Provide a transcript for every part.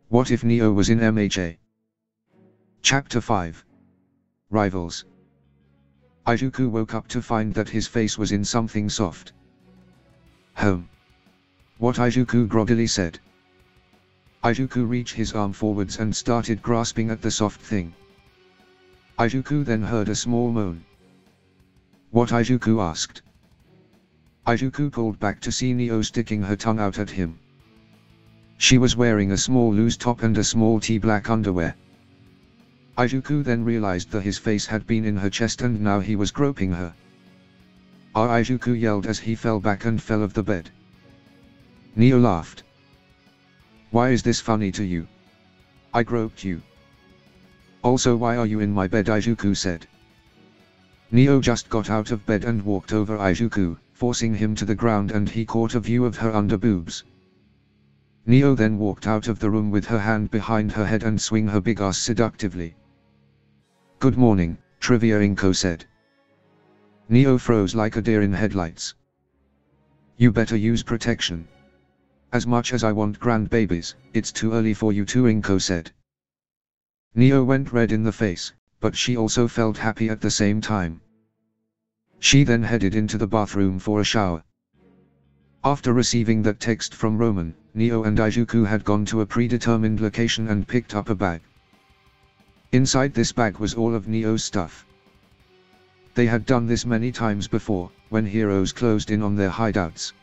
What if Neo was in MHA? Chapter 5. Rivals. Izuku woke up to find that his face was in something soft. Home. What Izuku groggily said. Izuku reached his arm forwards and started grasping at the soft thing. Izuku then heard a small moan. What Izuku asked. Izuku pulled back to see Neo sticking her tongue out at him. She was wearing a small loose top and a small T-black underwear. Izuku then realized that his face had been in her chest and now he was groping her. Ah! Izuku yelled as he fell back and fell off the bed. Neo laughed. Why is this funny to you? I groped you. Also, why are you in my bed? Izuku said. Neo just got out of bed and walked over Izuku, forcing him to the ground, and he caught a view of her underboobs. Neo then walked out of the room with her hand behind her head and swing her big ass seductively. Good morning, Trivia Inko said. Neo froze like a deer in headlights. You better use protection. As much as I want grandbabies, it's too early for you to, Inko said. Neo went red in the face, but she also felt happy at the same time. She then headed into the bathroom for a shower. After receiving that text from Roman, Neo and Izuku had gone to a predetermined location and picked up a bag. Inside this bag was all of Neo's stuff. They had done this many times before, when heroes closed in on their hideouts.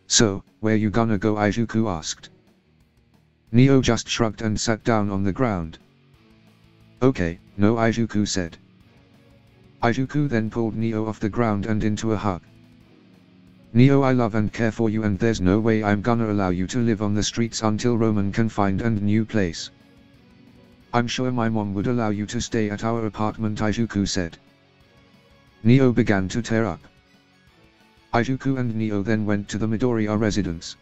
So, where you gonna go? Izuku asked. Neo just shrugged and sat down on the ground. Okay, no, Izuku said. Izuku then pulled Neo off the ground and into a hug. Neo, I love and care for you, and there's no way I'm gonna allow you to live on the streets until Roman can find a new place. I'm sure my mom would allow you to stay at our apartment, Izuku said. Neo began to tear up. Izuku and Neo then went to the Midoriya residence.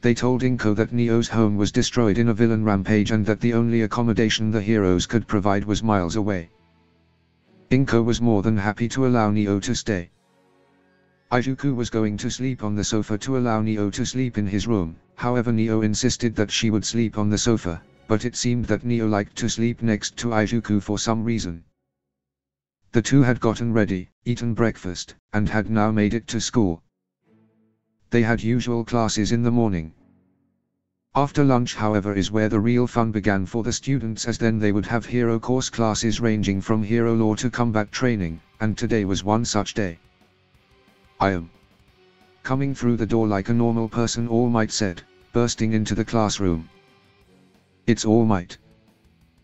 They told Inko that Neo's home was destroyed in a villain rampage and that the only accommodation the heroes could provide was miles away. Inko was more than happy to allow Neo to stay. Izuku was going to sleep on the sofa to allow Neo to sleep in his room, however Neo insisted that she would sleep on the sofa, but it seemed that Neo liked to sleep next to Izuku for some reason. The two had gotten ready, eaten breakfast, and had now made it to school. They had usual classes in the morning. After lunch, however, is where the real fun began for the students, as then they would have hero course classes ranging from hero lore to combat training, and today was one such day. I am coming through the door like a normal person, All Might said, bursting into the classroom. It's All Might.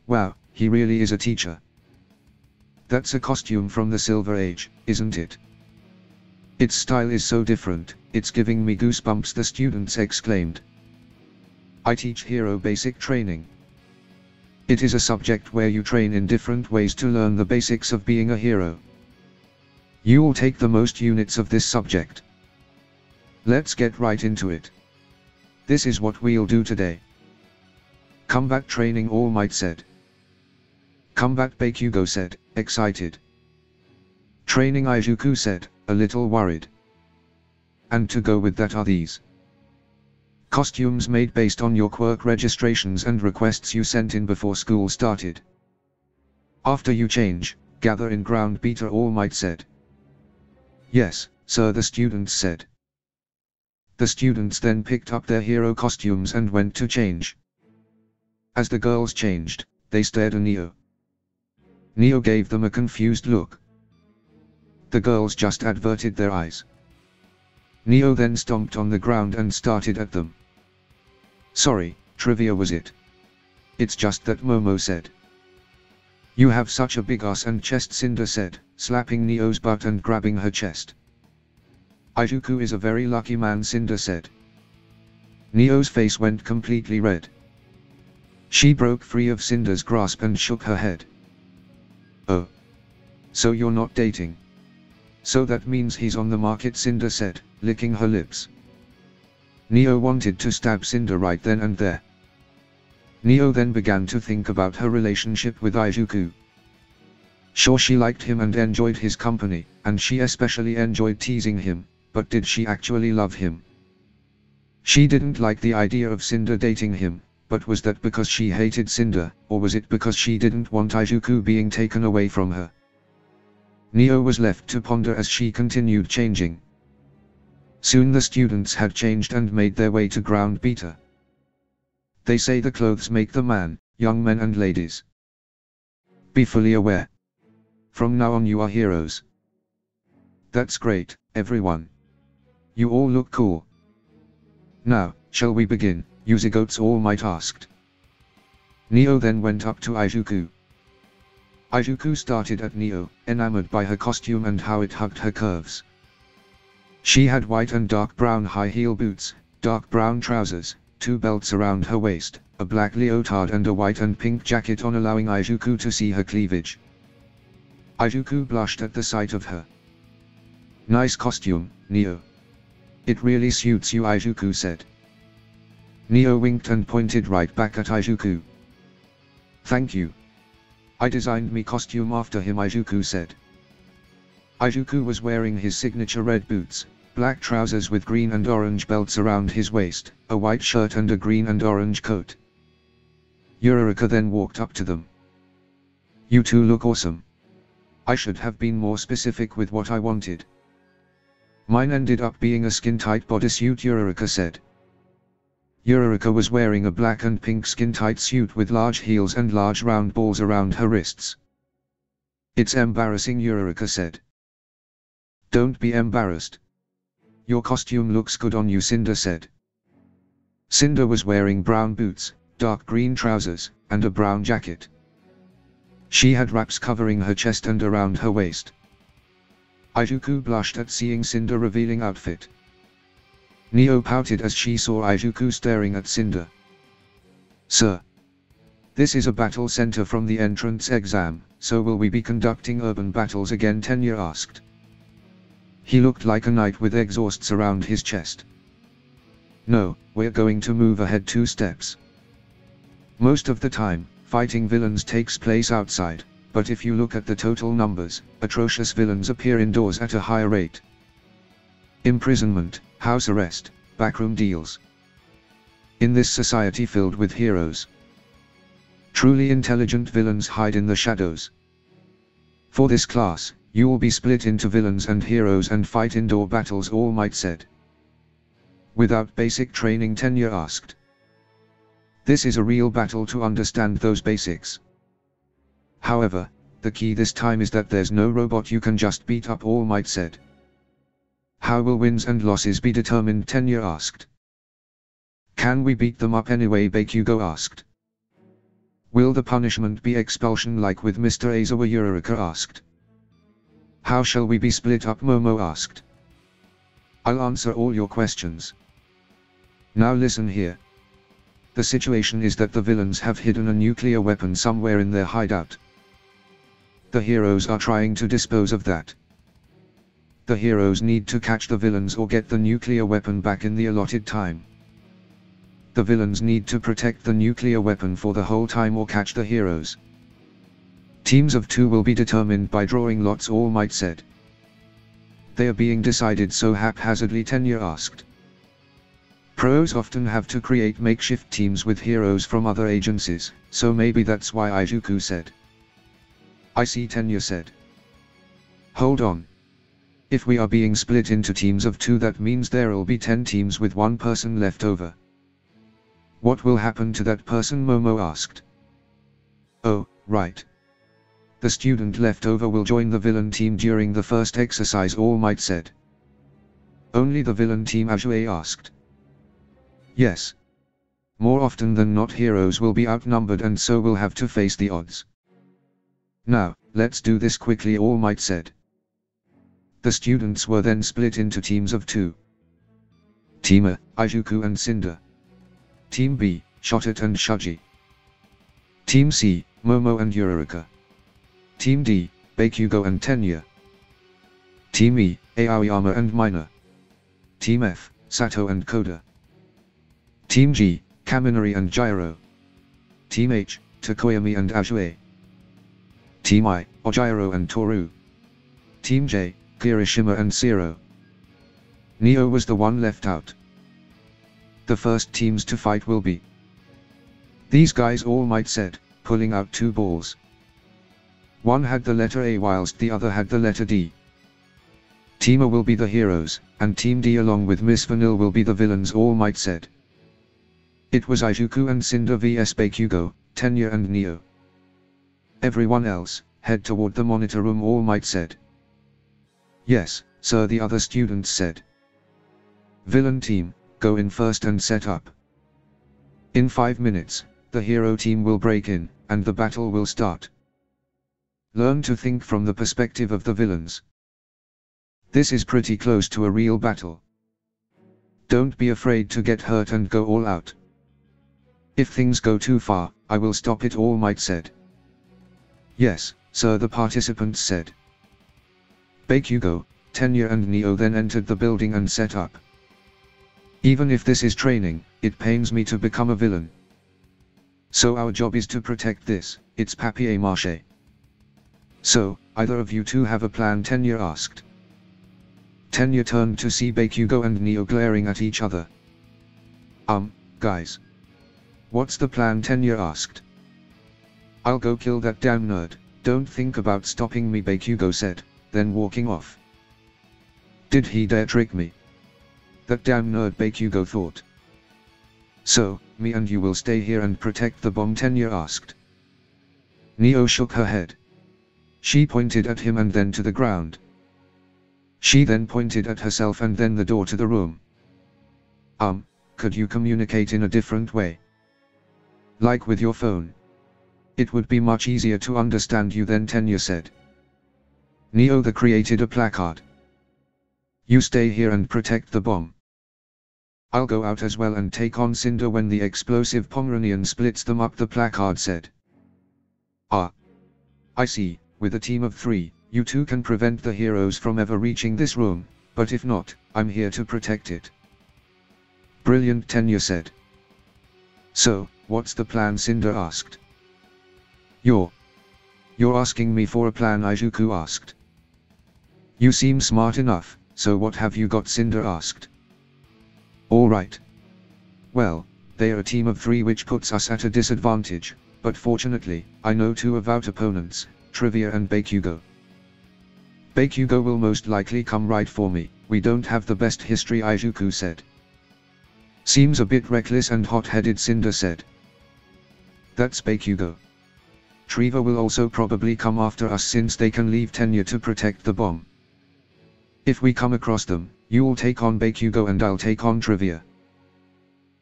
Wow, he really is a teacher. That's a costume from the Silver Age, isn't it? Its style is so different, it's giving me goosebumps, the students exclaimed. I teach hero basic training. It is a subject where you train in different ways to learn the basics of being a hero. You'll take the most units of this subject. Let's get right into it. This is what we'll do today. Combat training, All Might said. Combat, Bakugo said, excited. Training, Izuku said, a little worried. And to go with that are these costumes made based on your quirk registrations and requests you sent in before school started. After you change, gather in ground beater, All Might said. Yes, sir, the students said. The students then picked up their hero costumes and went to change. As the girls changed, they stared at Neo. Neo gave them a confused look. The girls just averted their eyes. Neo then stomped on the ground and started at them. Sorry, Trivia, was it? It's just that, Momo said. You have such a big ass and chest, Cinder said, slapping Neo's butt and grabbing her chest. Izuku is a very lucky man, Cinder said. Neo's face went completely red. She broke free of Cinder's grasp and shook her head. Oh. So you're not dating? So that means he's on the market, Cinder said, licking her lips. Neo wanted to stab Cinder right then and there. Neo then began to think about her relationship with Izuku. Sure, she liked him and enjoyed his company, and she especially enjoyed teasing him, but did she actually love him? She didn't like the idea of Cinder dating him, but was that because she hated Cinder, or was it because she didn't want Izuku being taken away from her? Neo was left to ponder as she continued changing. Soon the students had changed and made their way to ground beta. They say the clothes make the man, young men and ladies. Be fully aware. From now on you are heroes. That's great, everyone. You all look cool. Now, shall we begin? Uzigoats All Might asked. Neo then went up to Izuku. Izuku started at Neo, enamored by her costume and how it hugged her curves. She had white and dark brown high heel boots, dark brown trousers, 2 belts around her waist, a black leotard and a white and pink jacket on, allowing Izuku to see her cleavage. Izuku blushed at the sight of her. Nice costume, Neo. It really suits you, Izuku said. Neo winked and pointed right back at Izuku. Thank you. I designed me costume after him, Izuku said. Izuku was wearing his signature red boots, black trousers with green and orange belts around his waist, a white shirt and a green and orange coat. Eureka then walked up to them. You two look awesome. I should have been more specific with what I wanted. Mine ended up being a skin-tight bodysuit, Eureka said. Eureka was wearing a black and pink skin-tight suit with large heels and large round balls around her wrists. It's embarrassing, Eureka said. Don't be embarrassed. Your costume looks good on you, Cinder said. Cinder was wearing brown boots, dark green trousers, and a brown jacket. She had wraps covering her chest and around her waist. Izuku blushed at seeing Cinder revealing outfit. Neo pouted as she saw Izuku staring at Cinder. Sir. This is a battle center from the entrance exam, so will we be conducting urban battles again? Tenya asked. He looked like a knight with exhausts around his chest. No, we're going to move ahead 2 steps. Most of the time, fighting villains takes place outside, but if you look at the total numbers, atrocious villains appear indoors at a higher rate. Imprisonment, house arrest, backroom deals. In this society filled with heroes, truly intelligent villains hide in the shadows. For this class, you will be split into villains and heroes and fight indoor battles, All Might said. Without basic training, Tenya asked. This is a real battle to understand those basics. However, the key this time is that there's no robot you can just beat up, All Might said. How will wins and losses be determined? Tenya asked. Can we beat them up anyway? Bakugo asked. Will the punishment be expulsion like with Mr. Aizawa? Eureka asked. How shall we be split up? Momo asked. I'll answer all your questions. Now listen here. The situation is that the villains have hidden a nuclear weapon somewhere in their hideout. The heroes are trying to dispose of that. The heroes need to catch the villains or get the nuclear weapon back in the allotted time. The villains need to protect the nuclear weapon for the whole time or catch the heroes. Teams of 2 will be determined by drawing lots, All Might said. They are being decided so haphazardly? Tenya asked. Pros often have to create makeshift teams with heroes from other agencies, so maybe that's why, Izuku said. I see, Tenya said. Hold on. If we are being split into teams of 2, that means there'll be 10 teams with 1 person left over. What will happen to that person? Momo asked. Oh, right. The student left over will join the villain team during the first exercise, All Might said. Only the villain team? Azue asked. Yes. More often than not, heroes will be outnumbered and so will have to face the odds. Now, let's do this quickly, All Might said. The students were then split into teams of 2. Team A, Izuku and Cinder. Team B, Shotot and Shuji. Team C, Momo and Eureka. Team D, Bakugo and Tenya. Team E, Aoyama and Mina. Team F, Sato and Koda. Team G, Kaminari and Gyro. Team H, Takoyami and Azue. Team I, Ojiro and Toru. Team J, Kirishima and Zero. Neo was the one left out. the first teams to fight will be these guys, All Might said, pulling out 2 balls. One had the letter A whilst the other had the letter D. Team A will be the heroes, and Team D along with Miss Vanille will be the villains, All Might said. It was Izuku and Cinder vs Bakugo, Tenya and Neo. Everyone else, head toward the monitor room, All Might said. Yes, sir, the other students said. Villain team, go in first and set up. In 5 minutes, the hero team will break in, and the battle will start. Learn to think from the perspective of the villains. This is pretty close to a real battle. Don't be afraid to get hurt and go all out. If things go too far, I will stop it, All Might said. Yes, sir, the participants said. Bakugo, Tenya and Neo then entered the building and set up. Even if this is training, it pains me to become a villain. So our job is to protect this, it's papier-mâché. So, either of you two have a plan, Tenya asked. Tenya turned to see Bakugo and Neo glaring at each other. Guys. What's the plan, Tenya asked. I'll go kill that damn nerd, don't think about stopping me, Bakugo said, then walking off. Did he dare trick me? That damn nerd, Bakugo thought. So, me and you will stay here and protect the bomb, Tenya asked. Neo shook her head. She pointed at him and then to the ground. She then pointed at herself and then the door to the room. Could you communicate in a different way? Like with your phone? It would be much easier to understand you then, Tenya said. Neo created a placard. You stay here and protect the bomb. I'll go out as well and take on Cinder when the explosive Pomeranian splits them up, the placard said. I see, with a team of 3, you two can prevent the heroes from ever reaching this room, but if not, I'm here to protect it. Brilliant, Tenya said. So, what's the plan, Cinder asked. You're asking me for a plan, Izuku asked. You seem smart enough, so what have you got, Cinder asked. Alright. Well, they are a team of 3 which puts us at a disadvantage, but fortunately, I know 2 avowed opponents, Trivia and Bakugo. Bakugo will most likely come right for me, we don't have the best history, Izuku said. Seems a bit reckless and hot-headed, Cinder said. That's Bakugo. Trivia will also probably come after us since they can leave Tenya to protect the bomb. If we come across them, you'll take on Bakugo and I'll take on Trivia.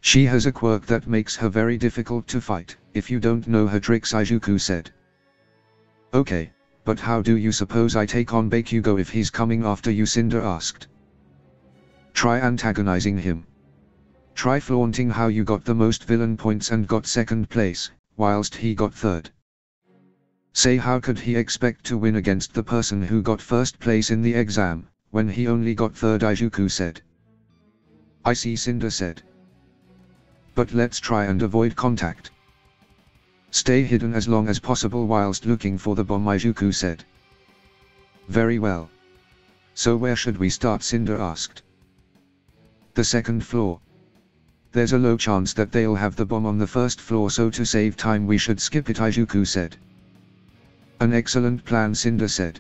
She has a quirk that makes her very difficult to fight, if you don't know her tricks, Izuku said. Okay, but how do you suppose I take on Bakugo if he's coming after you, Cinder asked. Try antagonizing him. Try flaunting how you got the most villain points and got 2nd place, whilst he got 3rd. Say how could he expect to win against the person who got 1st place in the exam, when he only got 3rd, Izuku said. I see, Cinder said. But let's try and avoid contact. Stay hidden as long as possible whilst looking for the bomb, Izuku said. Very well. So where should we start, Cinder asked. The 2nd floor. There's a low chance that they'll have the bomb on the 1st floor, so to save time we should skip it, Izuku said. An excellent plan, Cinder said.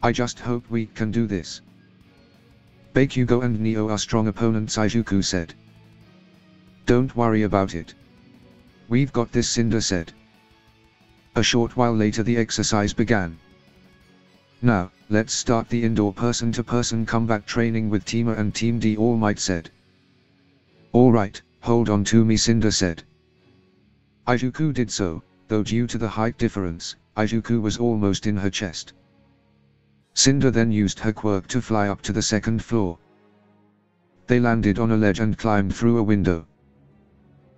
I just hope we can do this. Bakugo and Neo are strong opponents, Izuku said. Don't worry about it. We've got this, Cinder said. A short while later the exercise began. Now, let's start the indoor person-to-person combat training with Team A and Team D, All Might said. Alright, hold on to me, Cinder said. Izuku did so, though due to the height difference, Izuku was almost in her chest. Cinder then used her quirk to fly up to the 2nd floor. They landed on a ledge and climbed through a window.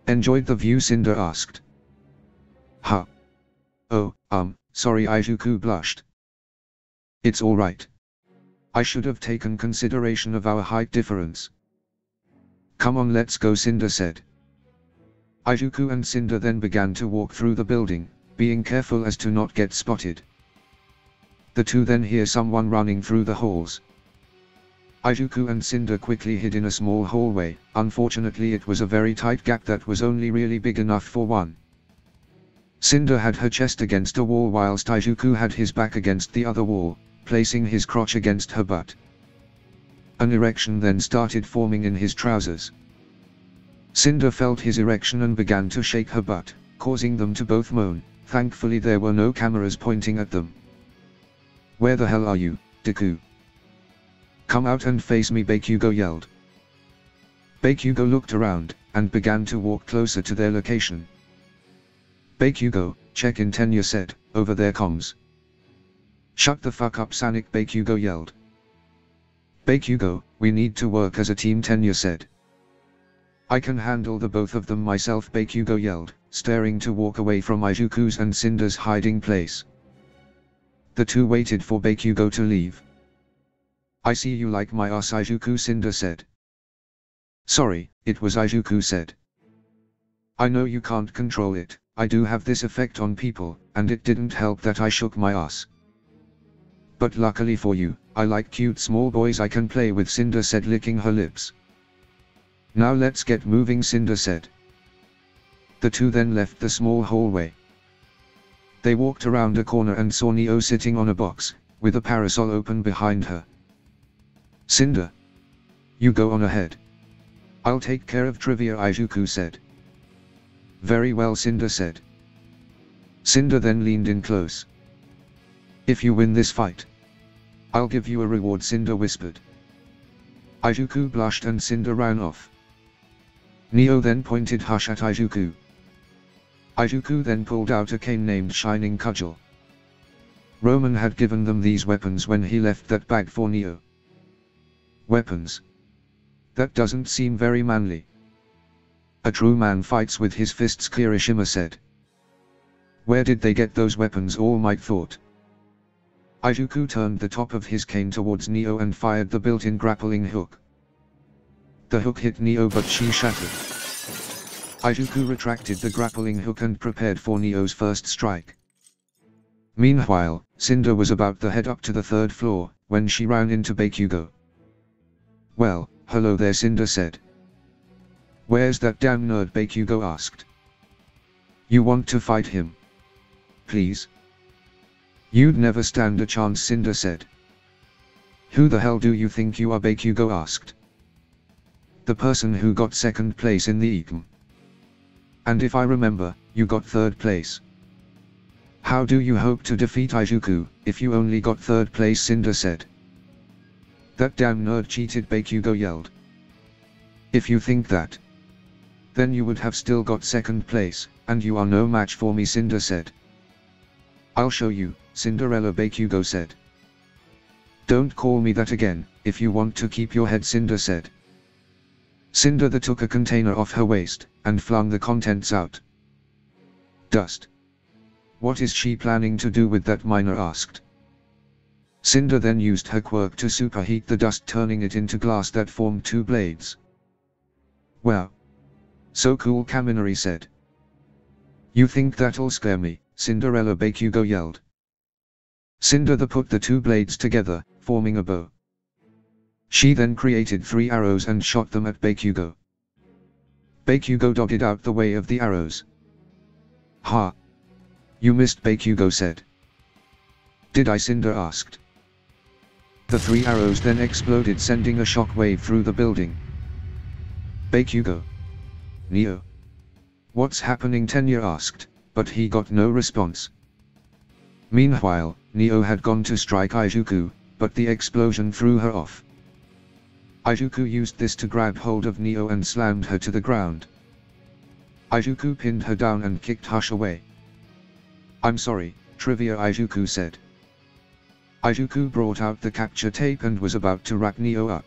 Enjoyed the view, Cinder asked. Huh. Oh, sorry, Izuku blushed. It's alright. I should have taken consideration of our height difference. Come on, let's go, Cinder said. Izuku and Cinder then began to walk through the building, being careful as to not get spotted. The two then hear someone running through the halls. Izuku and Cinder quickly hid in a small hallway. Unfortunately it was a very tight gap that was only really big enough for one. Cinder had her chest against a wall whilst Izuku had his back against the other wall, placing his crotch against her butt. An erection then started forming in his trousers. Cinder felt his erection and began to shake her butt, causing them to both moan. Thankfully there were no cameras pointing at them. "Where the hell are you, Deku? Come out and face me," Bakugo yelled. Bakugo looked around, and began to walk closer to their location. "Bakugo, check in," Tenya said, "over there comms." "Shut the fuck up, Sonic," Bakugo yelled. "Bakugo, we need to work as a team," Tenya said. "I can handle the both of them myself," Bakugo yelled, staring to walk away from Izuku's and Cinder's hiding place. The two waited for Bakugo to leave. "I see you like my ass, Izuku," Cinder said. "Sorry," it was Izuku said. "I know you can't control it, I do have this effect on people, and it didn't help that I shook my ass. But luckily for you, I like cute small boys I can play with," Cinder said, licking her lips. "Now let's get moving," Cinder said. The two then left the small hallway. They walked around a corner and saw Neo sitting on a box, with a parasol open behind her. "Cinder, you go on ahead. I'll take care of trivia," Izuku said. "Very well," Cinder said. Cinder then leaned in close. "If you win this fight, I'll give you a reward," Cinder whispered. Izuku blushed and Cinder ran off. Neo then pointed hush at Izuku. Izuku then pulled out a cane named Shining Cudgel. Roman had given them these weapons when he left that bag for Neo. "Weapons? That doesn't seem very manly." "A true man fights with his fists," Kirishima said. "Where did they get those weapons?" All Might thought. Izuku turned the top of his cane towards Neo and fired the built-in grappling hook. The hook hit Neo but she shattered. Izuku retracted the grappling hook and prepared for Neo's first strike. Meanwhile, Cinder was about to head up to the third floor, when she ran into Bakugo. "Well, hello there," Cinder said. "Where's that damn nerd?" Bakugo asked. "You want to fight him? Please?" "You'd never stand a chance," Cinder said. "Who the hell do you think you are?" Bakugo asked. "The person who got second place in the econ. And if I remember, you got third place." "How do you hope to defeat Izuku, if you only got third place?" Cinder said. "That damn nerd cheated," Bakugo yelled. "If you think that, then you would have still got second place, and you are no match for me," Cinder said. "I'll show you, Cinderella," Bakugo said. "Don't call me that again, if you want to keep your head," Cinder said. Cinder took a container off her waist, and flung the contents out. "Dust. What is she planning to do with that?" Miner asked. Cinder then used her quirk to superheat the dust, turning it into glass that formed two blades. "Wow. So cool," Kaminari said. "You think that'll scare me, Cinderella?" Bakugo yelled. Cinder put the two blades together, forming a bow. She then created 3 arrows and shot them at Bakugo. Bakugo dodged out the way of the arrows. "Ha! You missed," Bakugo said. "Did I?" Cinder asked. The 3 arrows then exploded, sending a shockwave through the building. "Bakugo? Neo? What's happening?" Tenya asked, but he got no response. Meanwhile, Neo had gone to strike Izuku, but the explosion threw her off. Izuku used this to grab hold of Neo and slammed her to the ground. Izuku pinned her down and kicked Hush away. "I'm sorry, Trivia," Izuku said. Izuku brought out the capture tape and was about to wrap Neo up.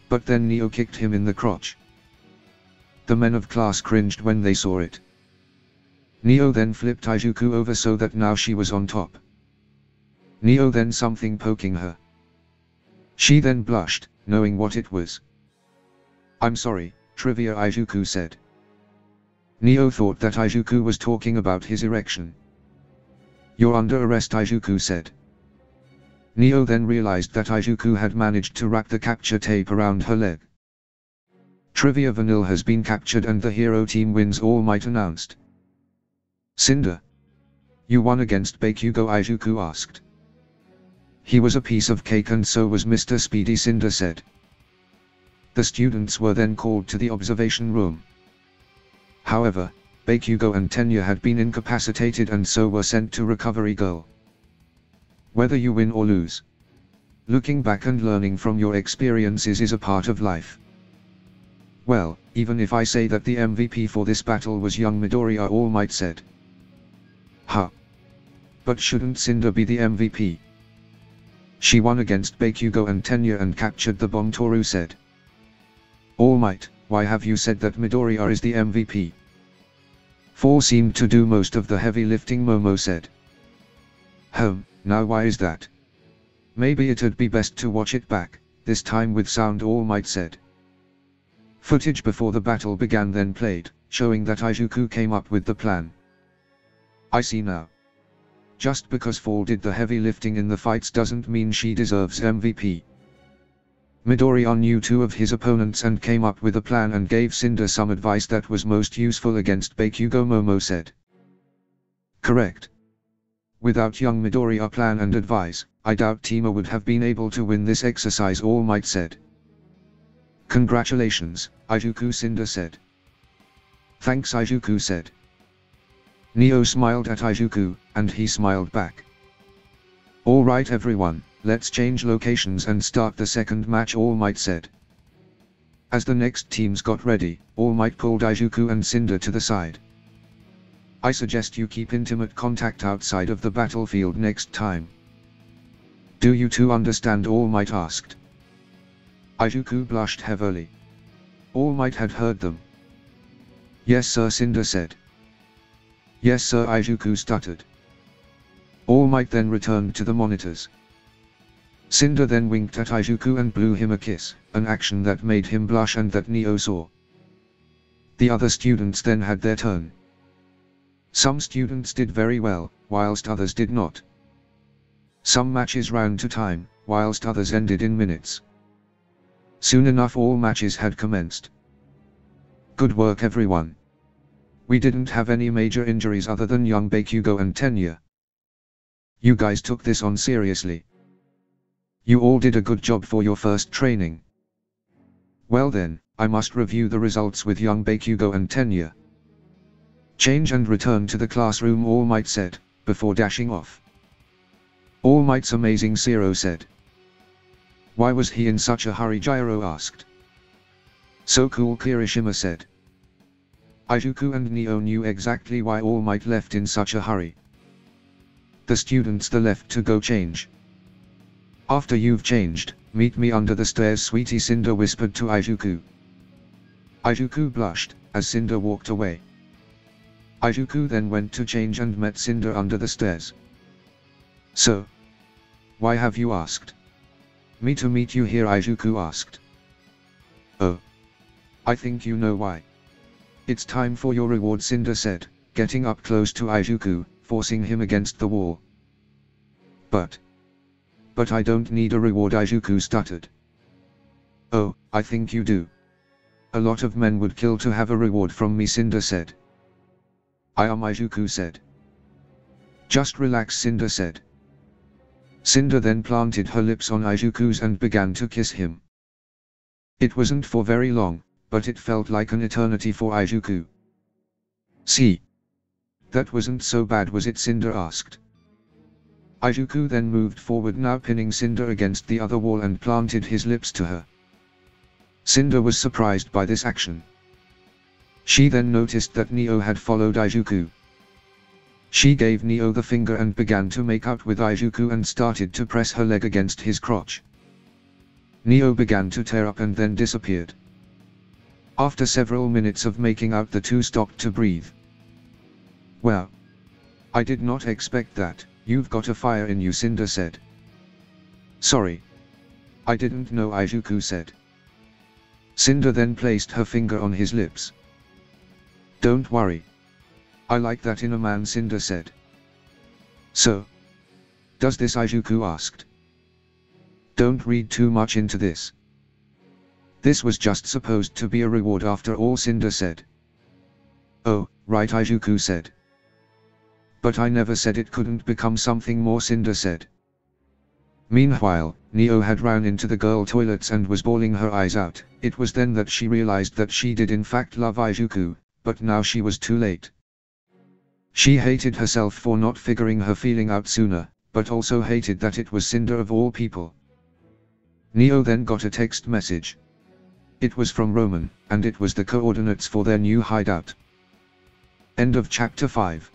But then Neo kicked him in the crotch. The men of class cringed when they saw it. Neo then flipped Izuku over so that now she was on top. Neo then something poking her. She then blushed, knowing what it was. "I'm sorry, Trivia," Izuku said. Neo thought that Izuku was talking about his erection. "You're under arrest," Izuku said. Neo then realized that Izuku had managed to wrap the capture tape around her leg. Trivia Vanille has been captured and the hero team wins, All Might announced. Cinder. You won against Bakugo, Izuku asked. He was a piece of cake and so was Mr. Speedy, Cinder said. The students were then called to the observation room. However, Bakugo and Tenya had been incapacitated and so were sent to Recovery Girl. Whether you win or lose, looking back and learning from your experiences is a part of life. Well, even if I say that the MVP for this battle was young Midoriya, All Might said. Huh. But shouldn't Cinder be the MVP? She won against Bakugo and Tenya and captured the bomb, Toru said. All Might, why have you said that Midoriya is the MVP? Four seemed to do most of the heavy lifting, Momo said. Now why is that? Maybe it'd be best to watch it back, this time with sound, All Might said. Footage before the battle began then played, showing that Izuku came up with the plan. I see now. Just because Fall did the heavy lifting in the fights doesn't mean she deserves MVP. Midoriya knew two of his opponents and came up with a plan and gave Cinder some advice that was most useful against Bakugo, Momo said. Correct. Without young Midoriya's plan and advice, I doubt Tima would have been able to win this exercise, All Might said. Congratulations, Izuku, Cinder said. Thanks, Izuku said. Neo smiled at Izuku, and he smiled back. Alright everyone, let's change locations and start the second match, All Might said. As the next teams got ready, All Might pulled Izuku and Cinder to the side. I suggest you keep intimate contact outside of the battlefield next time. Do you two understand? All Might asked. Izuku blushed heavily. All Might had heard them. Yes sir, Cinder said. Yes sir, Izuku stuttered. All Might then returned to the monitors. Cinder then winked at Izuku and blew him a kiss, an action that made him blush and that Neo saw. The other students then had their turn. Some students did very well, whilst others did not. Some matches ran to time, whilst others ended in minutes. Soon enough all matches had commenced. Good work everyone. We didn't have any major injuries other than young Bakugo and Tenya. You guys took this on seriously. You all did a good job for your first training. Well then, I must review the results with young Bakugo and Tenya. Change and return to the classroom, All Might said, before dashing off. All Might's amazing, Zero said. Why was he in such a hurry? Gyro asked. So cool, Kirishima said. Izuku and Neo knew exactly why All Might left in such a hurry. The students left to go change. After you've changed, meet me under the stairs, sweetie, Cinder whispered to Izuku. Izuku blushed, as Cinder walked away. Izuku then went to change and met Cinder under the stairs. So? Why have you asked? Me to meet you here, Izuku asked. Oh. I think you know why. It's time for your reward, Cinder said, getting up close to Izuku, forcing him against the wall. But I don't need a reward, Izuku stuttered. Oh, I think you do. A lot of men would kill to have a reward from me, Cinder said. I am, Izuku said. Just relax, Cinder said. Cinder then planted her lips on Izuku's and began to kiss him. It wasn't for very long, but it felt like an eternity for Izuku. See? That wasn't so bad, was it? Cinder asked. Izuku then moved forward, now pinning Cinder against the other wall, and planted his lips to her. Cinder was surprised by this action. She then noticed that Neo had followed Izuku. She gave Neo the finger and began to make out with Izuku and started to press her leg against his crotch. Neo began to tear up and then disappeared. After several minutes of making out, the two stopped to breathe. Well, I did not expect that. You've got a fire in you, Cinder said. Sorry. I didn't know, Izuku said. Cinder then placed her finger on his lips. Don't worry. I like that in a man, Cinder said. So? Does this? Izuku asked. Don't read too much into this. This was just supposed to be a reward after all, Cinder said. Oh, right, Izuku said. But I never said it couldn't become something more, Cinder said. Meanwhile, Neo had ran into the girl toilets and was bawling her eyes out. It was then that she realized that she did in fact love Izuku, but now she was too late. She hated herself for not figuring her feeling out sooner, but also hated that it was Cinder of all people. Neo then got a text message. It was from Roman, and it was the coordinates for their new hideout. End of Chapter 5.